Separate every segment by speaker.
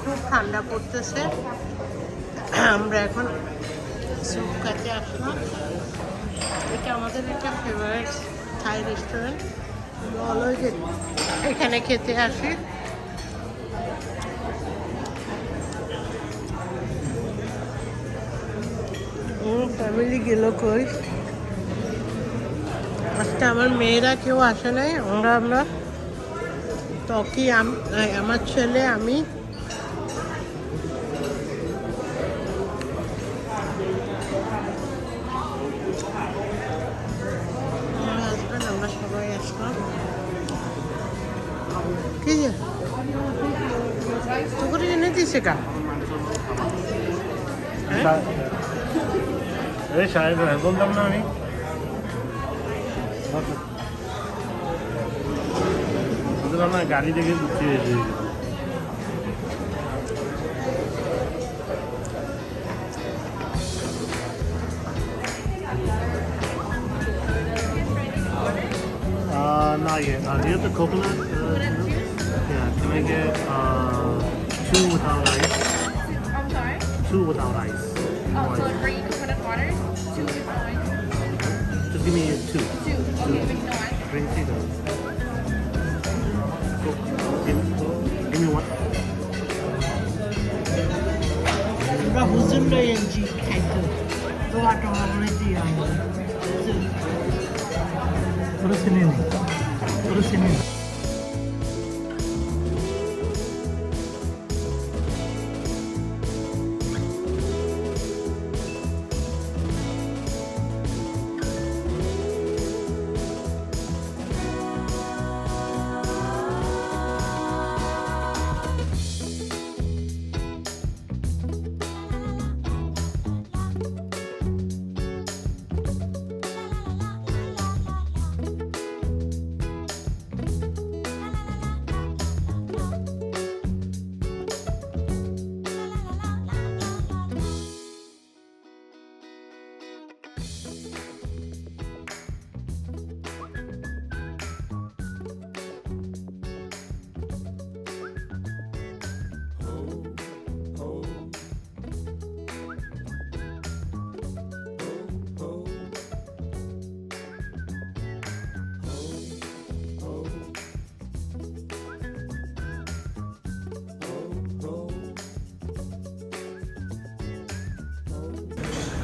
Speaker 1: খুব ঠান্ডা পড়তেছে, আমরা এখন স্যুপ খেতে আসলাম। এটা আমাদের একটা ফেভারিট থাই রেস্টুরেন্ট, অলওয়েজ এখানে খেতে আসি। ফ্যামিলি গেল কই, আজকে আমার মেয়েরা কেউ আসে নাই। আমরা তকি, আমার ছেলে, আমি, আমার হাজব্যান্ড, আমরা সবাই আসলাম। কি যে তো করে এনে দিয়েছে কা
Speaker 2: সাহেব বললাম না আমি বললাম না, গাড়ি দেখে বুঝতে পেরেছি। Not yet. Do you have the coconut? Yeah. Can I get 2 without ice?
Speaker 3: I'm sorry?
Speaker 2: 2 without ice.
Speaker 3: Oh, so 3 coconut waters, 2 with no ice.
Speaker 2: Just give me 2.
Speaker 3: 2, okay, with no ice.
Speaker 2: Drink tea though. Give me 1.
Speaker 1: আমরা হুজুররাই এনেছি খাইতে, তোমার tomato দিয়ে
Speaker 2: Orası ne? Orası ne?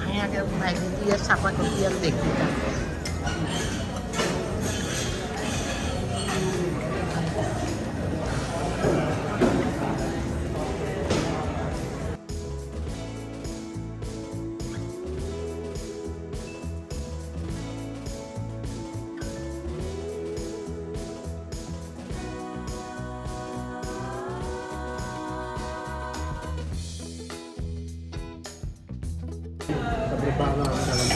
Speaker 1: আমি আগে Maggi দিয়ে চাপাতি দিয়ে দেখি।
Speaker 2: Berbalah dalam